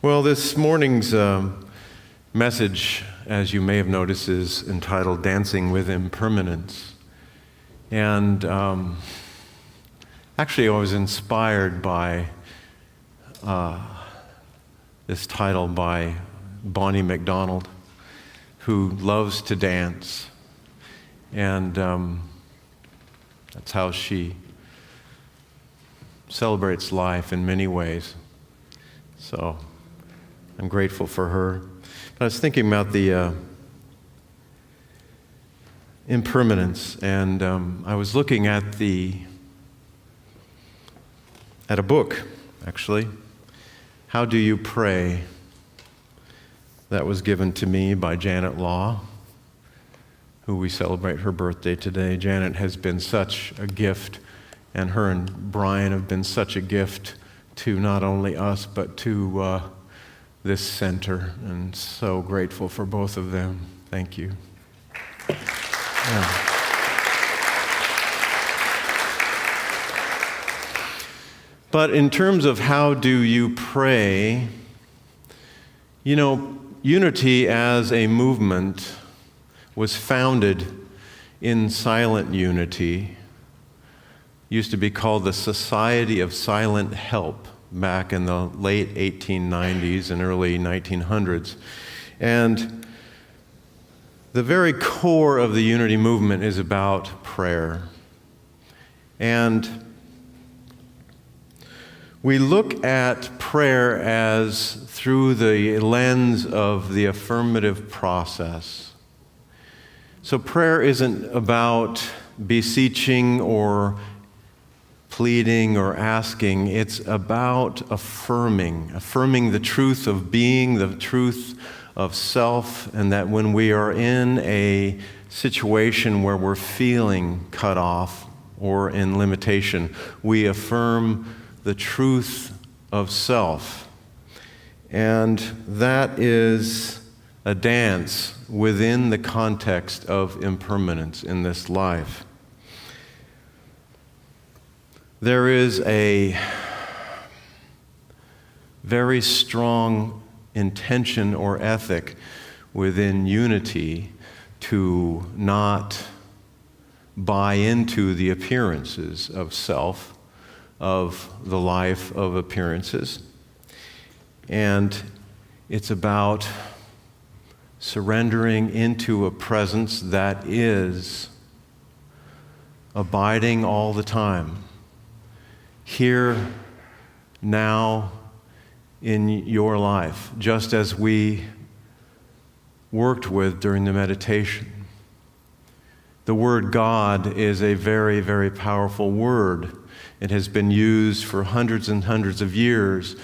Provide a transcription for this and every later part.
Well, this morning's message, as you may have noticed, is entitled Dancing with Impermanence. And actually, I was inspired by this title by Bonnie MacDonald, who loves to dance. And that's how she celebrates life in many ways. So I'm grateful for her. But I was thinking about the impermanence, and I was looking at a book, actually, How Do You Pray? That was given to me by Janet Law, who we celebrate her birthday today. Janet has been such a gift, and her and Brian have been such a gift to not only us, but to this center, and so grateful for both of them. Thank you. Yeah. But in terms of how do you pray, Unity as a movement was founded in silent unity. Used to be called the Society of Silent Help back in the late 1890s and early 1900s. And the very core of the Unity movement is about prayer. And we look at prayer as through the lens of the affirmative process. So prayer isn't about beseeching or pleading or asking. It's about affirming the truth of being, the truth of self, and that when we are in a situation where we're feeling cut off or in limitation, we affirm the truth of self. And that is a dance within the context of impermanence in this life. There is a very strong intention or ethic within Unity to not buy into the appearances of self, of the life of appearances. And it's about surrendering into a presence that is abiding all the time. Here, now, in your life, just as we worked with during the meditation. The word God is a very, very powerful word. It has been used for hundreds and hundreds of years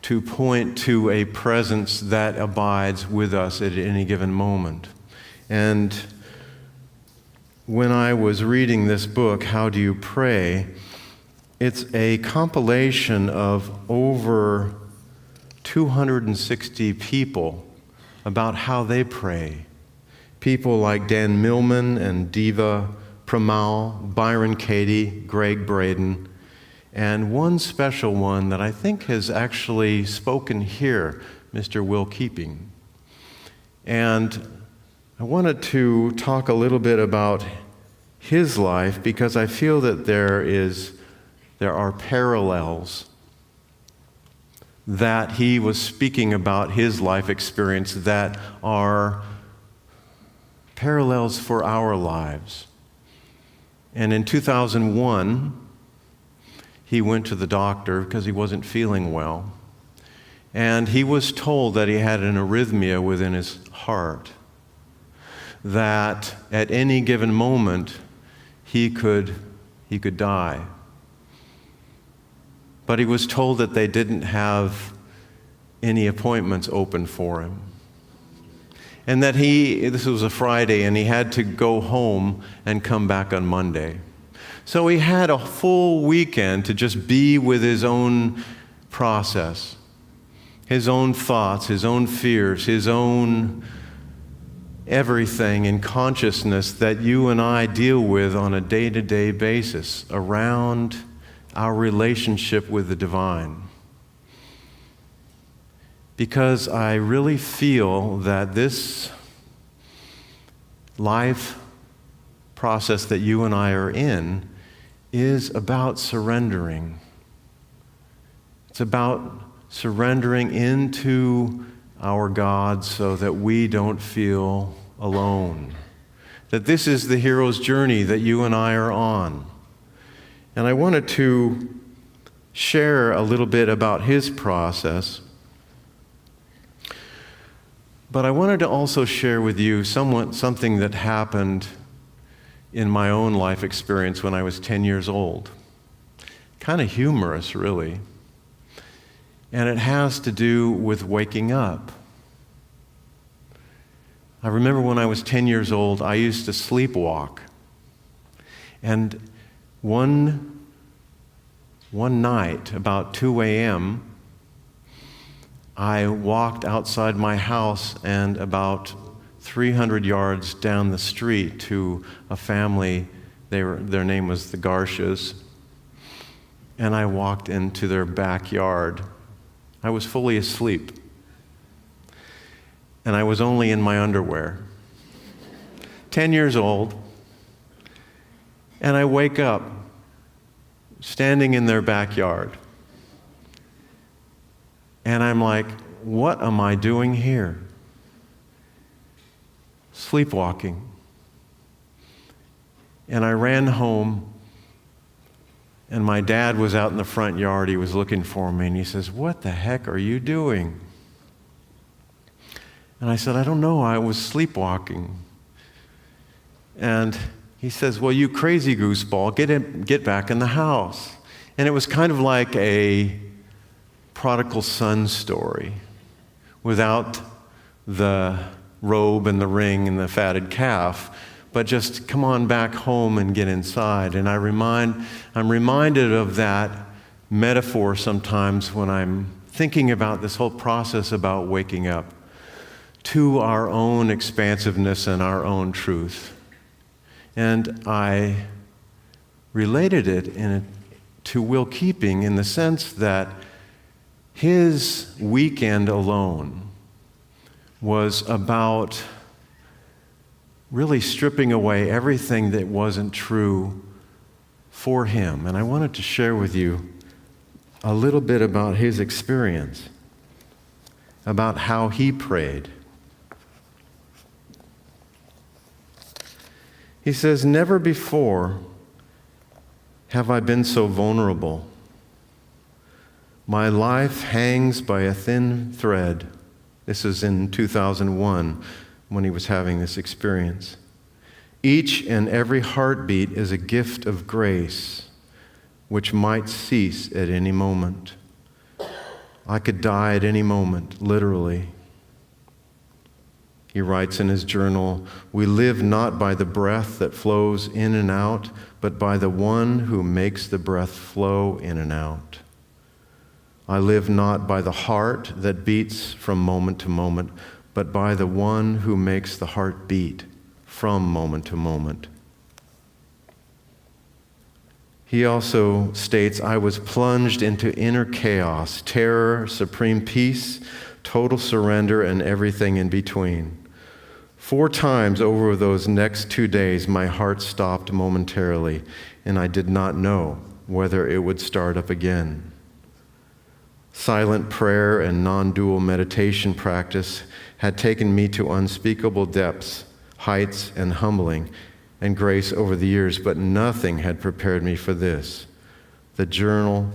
to point to a presence that abides with us at any given moment. And when I was reading this book, How Do You Pray? It's a compilation of over 260 people about how they pray. People like Dan Millman and Diva Pramal, Byron Katie, Greg Braden, and one special one that I think has actually spoken here, Mr. Will Keeping. And I wanted to talk a little bit about his life because I feel that there are parallels that he was speaking about his life experience that are parallels for our lives. And in 2001, he went to the doctor because he wasn't feeling well. And he was told that he had an arrhythmia within his heart, that at any given moment he could die. But he was told that they didn't have any appointments open for him. And that this was a Friday, and he had to go home and come back on Monday. So he had a full weekend to just be with his own process, his own thoughts, his own fears, his own everything in consciousness that you and I deal with on a day-to-day basis around our relationship with the divine. because I really feel that this life process that you and I are in is about surrendering. It's about surrendering into our God so that we don't feel alone. That this is the hero's journey that you and I are on. And I wanted to share a little bit about his process. But I wanted to also share with you something that happened in my own life experience when I was 10 years old. Kind of humorous, really. And it has to do with waking up. I remember when I was 10 years old, I used to sleepwalk. And one night, about 2 a.m., I walked outside my house and about 300 yards down the street to a family. Their name was the Garshes. And I walked into their backyard. I was fully asleep. And I was only in my underwear. 10 years old. And I wake up standing in their backyard. And I'm like, what am I doing here? Sleepwalking. And I ran home, and my dad was out in the front yard. He was looking for me, and he says, "What the heck are you doing?" And I said, "I don't know, I was sleepwalking." And he says, "Well, you crazy gooseball, get back in the house." And it was kind of like a prodigal son story without the robe and the ring and the fatted calf, but just come on back home and get inside. And I'm reminded of that metaphor sometimes when I'm thinking about this whole process about waking up to our own expansiveness and our own truth. And I related it to Will Keeping in the sense that his weekend alone was about really stripping away everything that wasn't true for him. And I wanted to share with you a little bit about his experience, about how he prayed. He says, "Never before have I been so vulnerable. My life hangs by a thin thread." This is in 2001 when he was having this experience. "Each and every heartbeat is a gift of grace, which might cease at any moment. I could die at any moment, literally." He writes in his journal, "We live not by the breath that flows in and out, but by the one who makes the breath flow in and out. I live not by the heart that beats from moment to moment, but by the one who makes the heart beat from moment to moment." He also states, "I was plunged into inner chaos, terror, supreme peace, total surrender, and everything in between. 4 times over those next 2 days, my heart stopped momentarily, and I did not know whether it would start up again. Silent prayer and non-dual meditation practice had taken me to unspeakable depths, heights, and humbling and grace over the years, but nothing had prepared me for this." The journal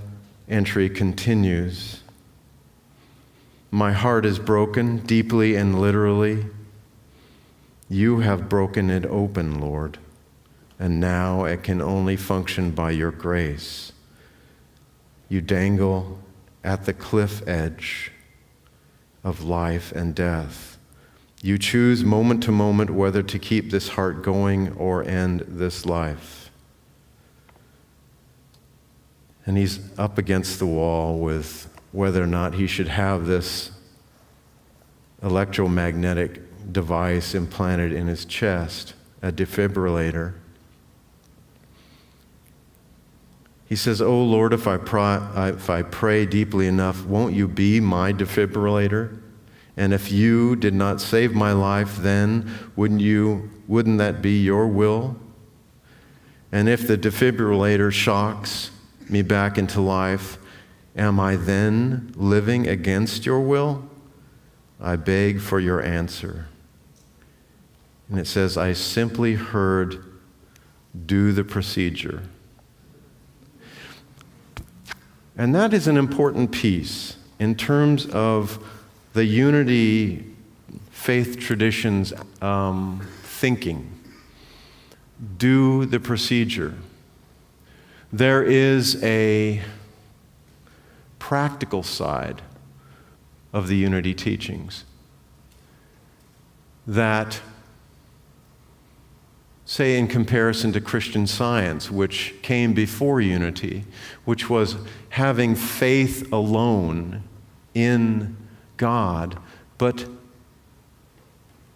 entry continues, "My heart is broken, deeply and literally. You have broken it open, Lord, and now it can only function by your grace. You dangle at the cliff edge of life and death. You choose moment to moment whether to keep this heart going or end this life." And he's up against the wall with whether or not he should have this electromagnetic device implanted in his chest, a defibrillator. He says, "Oh Lord, if I pray deeply enough, won't you be my defibrillator? And if you did not save my life, then wouldn't that be your will? And if the defibrillator shocks me back into life, am I then living against your will? I beg for your answer." And it says, "I simply heard, 'Do the procedure.'" And that is an important piece in terms of the Unity faith tradition's thinking. Do the procedure. There is a practical side of the Unity teachings that, say, in comparison to Christian Science, which came before Unity, which was having faith alone in God, but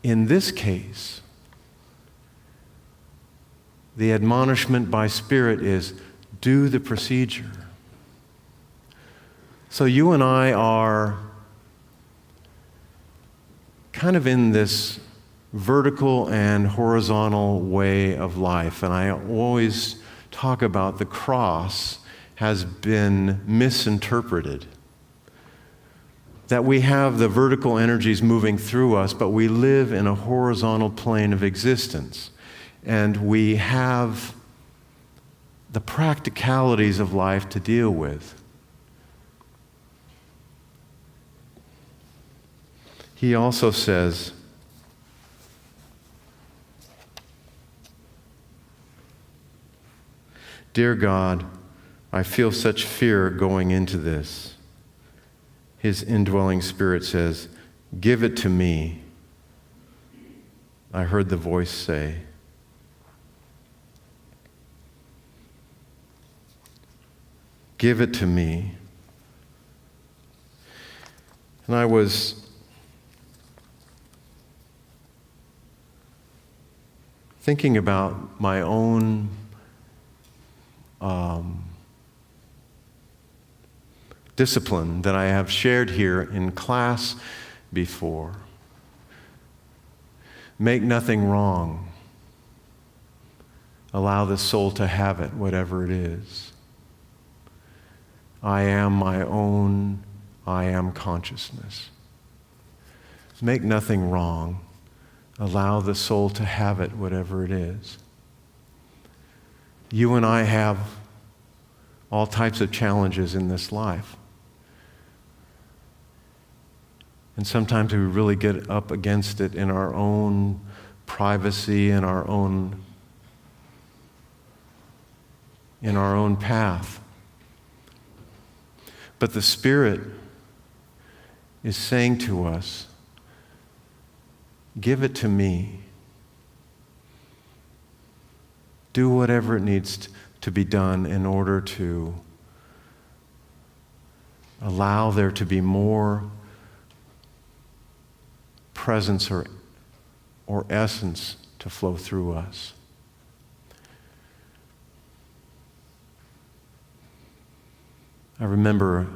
in this case, the admonishment by Spirit is, do the procedure. So you and I are kind of in this vertical and horizontal way of life. And I always talk about the cross has been misinterpreted. That we have the vertical energies moving through us, but we live in a horizontal plane of existence. And we have the practicalities of life to deal with. He also says, "Dear God, I feel such fear going into this." His indwelling Spirit says, "Give it to me." I heard the voice say. Give it to me. And I was thinking about my own discipline that I have shared here in class before. Make nothing wrong. Allow the soul to have it, whatever it is. I am my own, I am consciousness. Make nothing wrong. Allow the soul to have it, whatever it is. You and I have all types of challenges in this life. And sometimes we really get up against it in our own privacy and in our own path. But the Spirit is saying to us, give it to me. Do whatever it needs to be done in order to allow there to be more presence or essence to flow through us. I remember,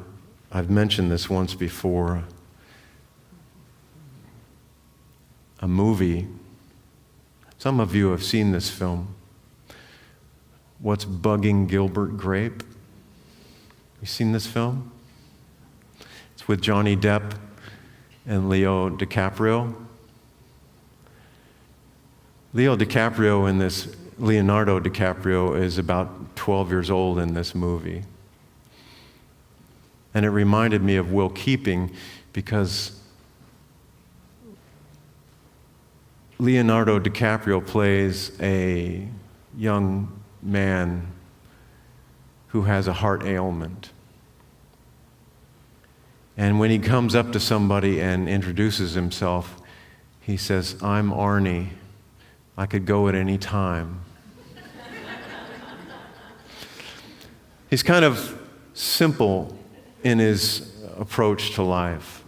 I've mentioned this once before, a movie. Some of you have seen this film. What's Bugging Gilbert Grape? You seen this film? It's with Johnny Depp and Leonardo DiCaprio. Leonardo DiCaprio is about 12 years old in this movie. And it reminded me of Will Keeping because Leonardo DiCaprio plays a young man who has a heart ailment. And when he comes up to somebody and introduces himself, he says, "I'm Arnie. I could go at any time." He's kind of simple in his approach to life.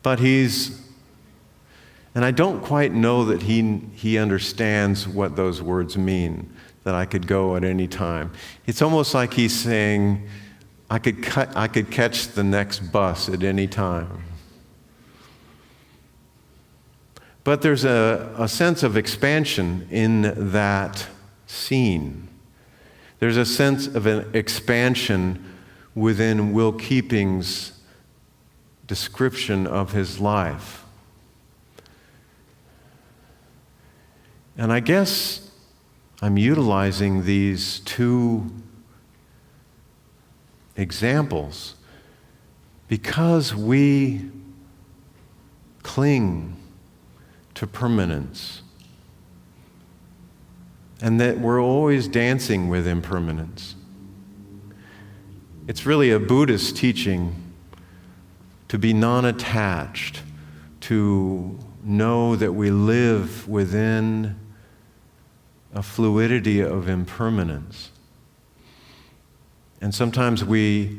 But and I don't quite know that he understands what those words mean. that I could go at any time. It's almost like he's saying, I could catch the next bus at any time. But there's a sense of expansion in that scene. There's a sense of an expansion within Will Keeping's description of his life. And I guess I'm utilizing these two examples because we cling to permanence, and that we're always dancing with impermanence. It's really a Buddhist teaching to be non-attached, to know that we live within a fluidity of impermanence. And sometimes we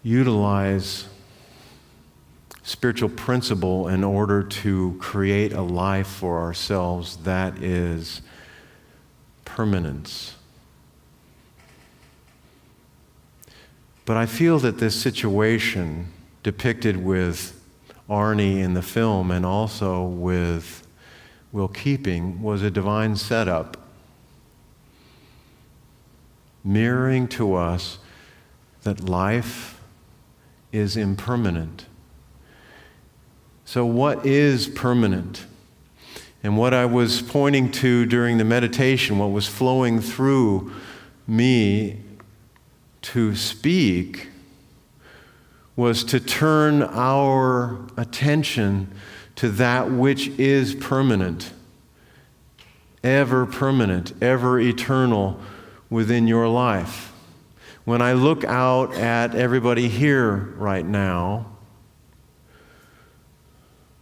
utilize spiritual principle in order to create a life for ourselves that is permanence. But I feel that this situation depicted with Arnie in the film and also with Will Keeping was a divine setup, mirroring to us that life is impermanent. So what is permanent? And what I was pointing to during the meditation, what was flowing through me to speak, was to turn our attention to that which is permanent, ever eternal within your life. When I look out at everybody here right now,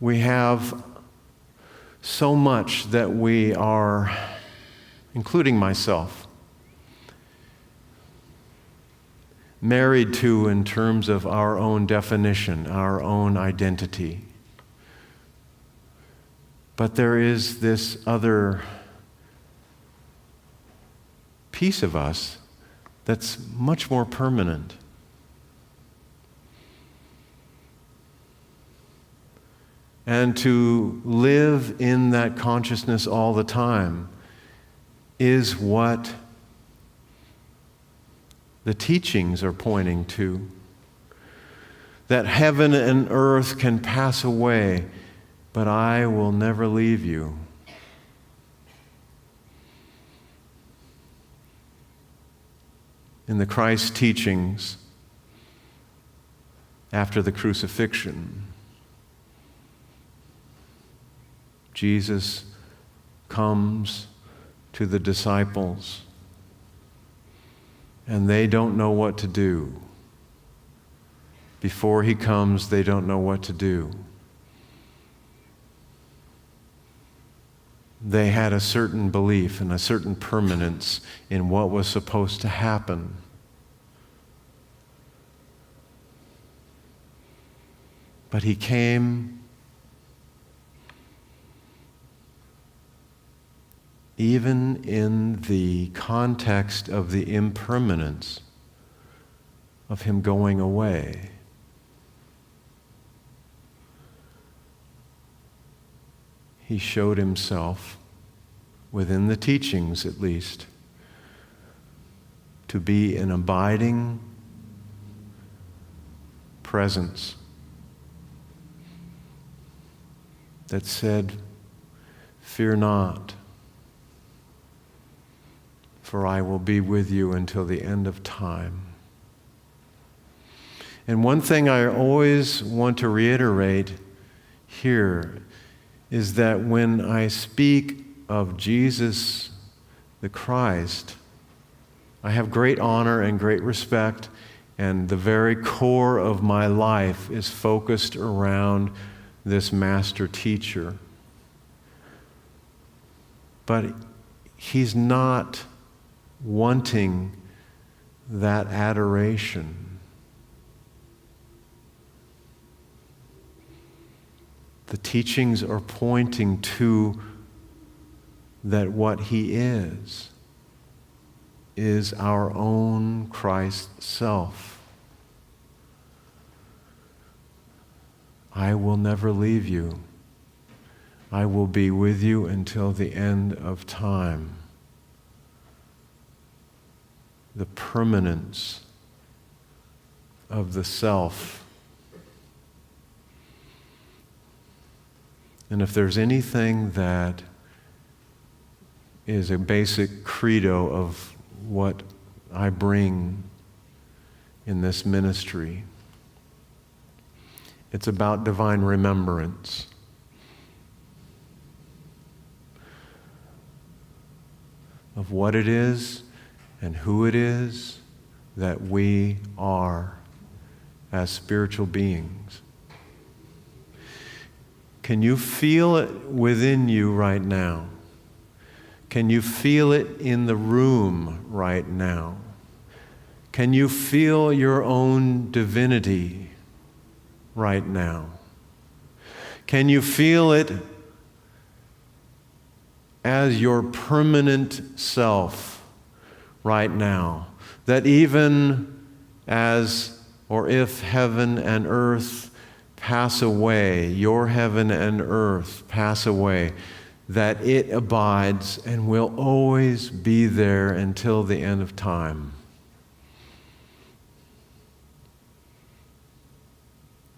we have so much that we are, including myself, married to in terms of our own definition, our own identity. But there is this other piece of us that's much more permanent. And to live in that consciousness all the time is what the teachings are pointing to. That heaven and earth can pass away, but I will never leave you. In the Christ teachings after the crucifixion, Jesus comes to the disciples, and they don't know what to do. Before he comes, they don't know what to do. They had a certain belief and a certain permanence in what was supposed to happen. But he came even in the context of the impermanence of him going away. He showed himself, within the teachings at least, to be an abiding presence that said, "Fear not, for I will be with you until the end of time." And one thing I always want to reiterate here is that when I speak of Jesus the Christ, I have great honor and great respect, and the very core of my life is focused around this master teacher. But he's not wanting that adoration. The teachings are pointing to that what He is our own Christ self. I will never leave you. I will be with you until the end of time. The permanence of the self. And if there's anything that is a basic credo of what I bring in this ministry, it's about divine remembrance. Of what it is and who it is that we are as spiritual beings. Can you feel it within you right now? Can you feel it in the room right now? Can you feel your own divinity right now? Can you feel it as your permanent self right now? That even as or if heaven and earth pass away, your heaven and earth pass away, that it abides and will always be there until the end of time.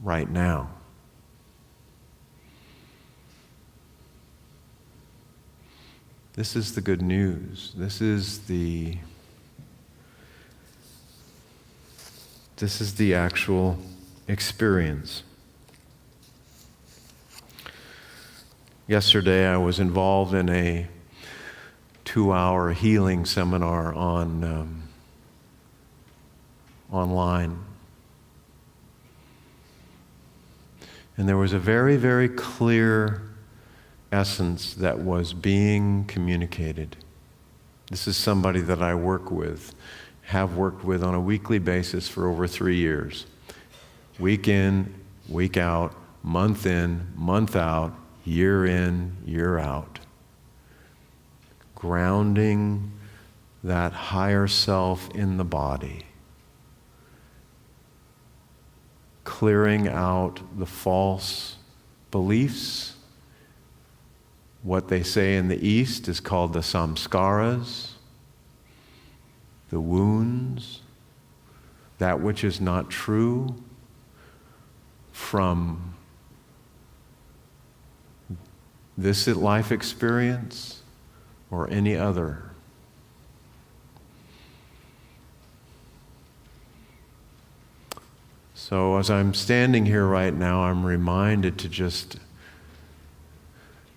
Right now. This is the good news. This is the actual experience. Yesterday I was involved in a 2-hour healing seminar online. And there was a very, very clear essence that was being communicated. This is somebody that I have worked with on a weekly basis for over 3 years. Week in, week out, month in, month out, year in, year out. Grounding that higher self in the body. Clearing out the false beliefs. What they say in the East is called the samskaras, the wounds, that which is not true from this life experience or any other. So as I'm standing here right now, I'm reminded to just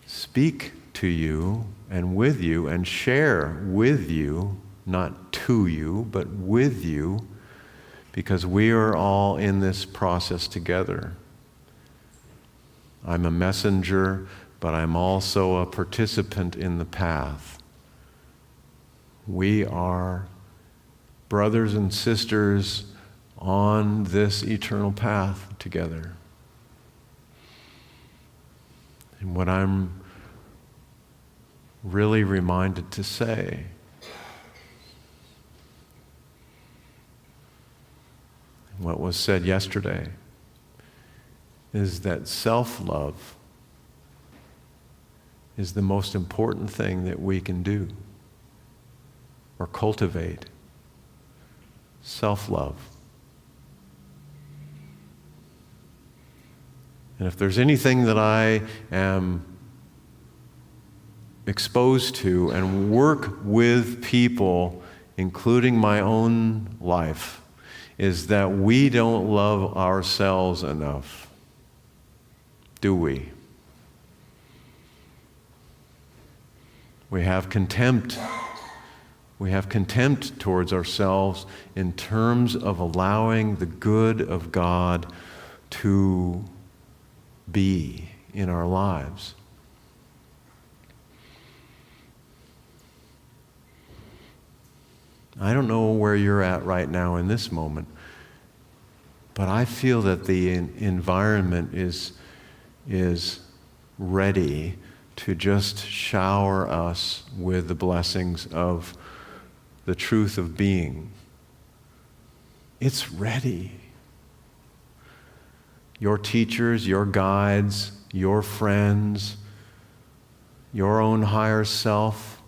speak to you and with you and share with you, not to you, but with you, because we are all in this process together. I'm a messenger, but I'm also a participant in the path. We are brothers and sisters on this eternal path together. And what I'm really reminded to say what was said yesterday is that self-love is the most important thing that we can do or cultivate. Self-love. And if there's anything that I am exposed to and work with people, including my own life, is that we don't love ourselves enough. Do we? We have contempt. We have contempt towards ourselves in terms of allowing the good of God to be in our lives. I don't know where you're at right now in this moment, but I feel that the environment is ready to just shower us with the blessings of the truth of being. It's ready. Your teachers, your guides, your friends, your own higher self,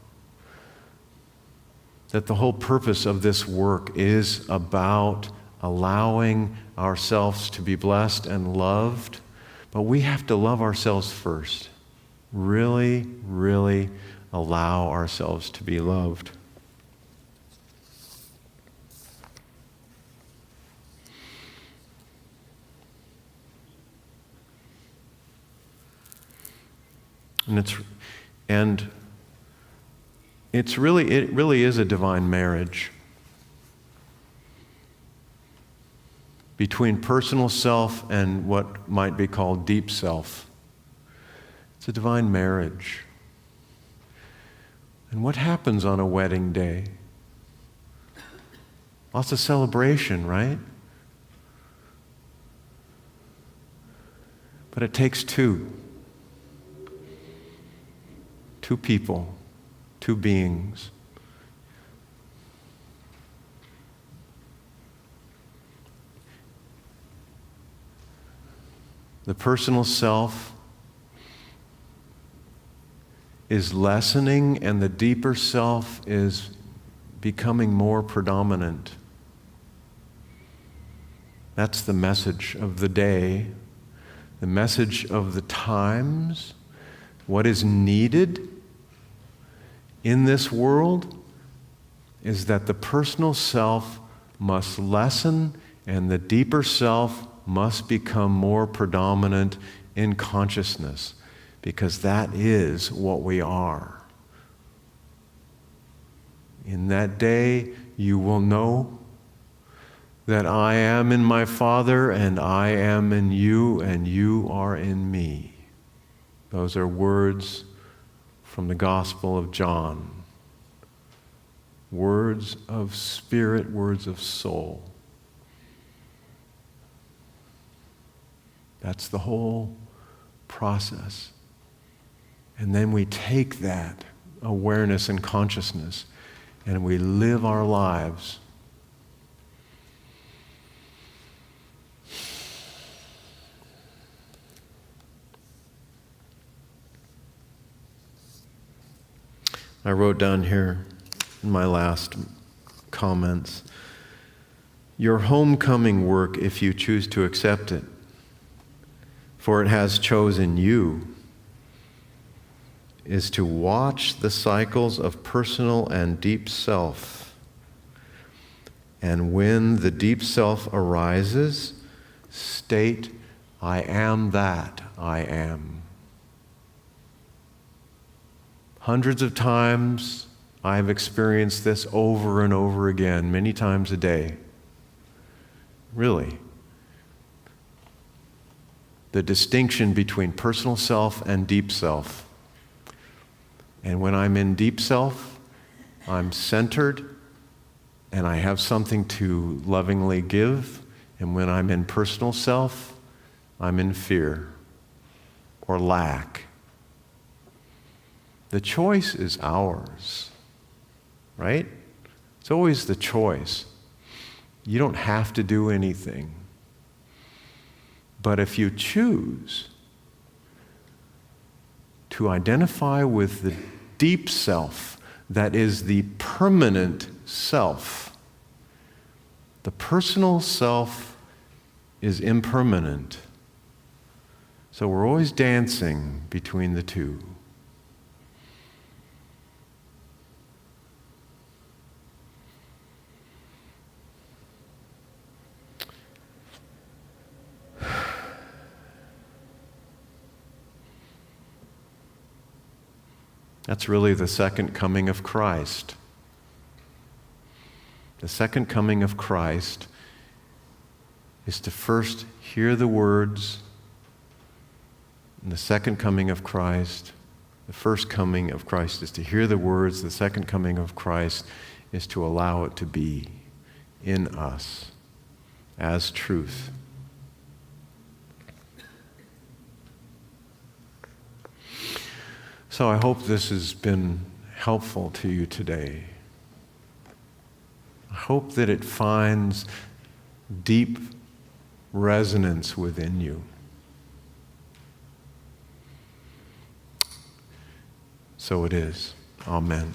that the whole purpose of this work is about allowing ourselves to be blessed and loved, but we have to love ourselves first. Really, really allow ourselves to be loved. And it really is a divine marriage between personal self and what might be called deep self. It's a divine marriage. And what happens on a wedding day? Lots of celebration, right? But it takes two people, two beings. The personal self is lessening, and the deeper self is becoming more predominant. That's the message of the day, the message of the times. What is needed in this world is that the personal self must lessen and the deeper self must become more predominant in consciousness, because that is what we are. In that day, you will know that I am in my Father, and I am in you, and you are in me. Those are words from the Gospel of John. Words of spirit, words of soul. That's the whole process. And then we take that awareness and consciousness and we live our lives. I wrote down here in my last comments, your homecoming work, if you choose to accept it, for it has chosen you, is to watch the cycles of personal and deep self. And when the deep self arises, state, I am that I am. Hundreds of times I've experienced this over and over again, many times a day. Really. The distinction between personal self and deep self. And when I'm in deep self, I'm centered and I have something to lovingly give. And when I'm in personal self, I'm in fear or lack. The choice is ours, right? It's always the choice. You don't have to do anything. But if you choose to identify with the deep self that is the permanent self, the personal self is impermanent. So we're always dancing between the two. That's really the second coming of Christ. The second coming of Christ is to first hear the words, and the second coming of Christ, the first coming of Christ is to hear the words, the second coming of Christ is to allow it to be in us as truth. So I hope this has been helpful to you today. I hope that it finds deep resonance within you. So it is. Amen.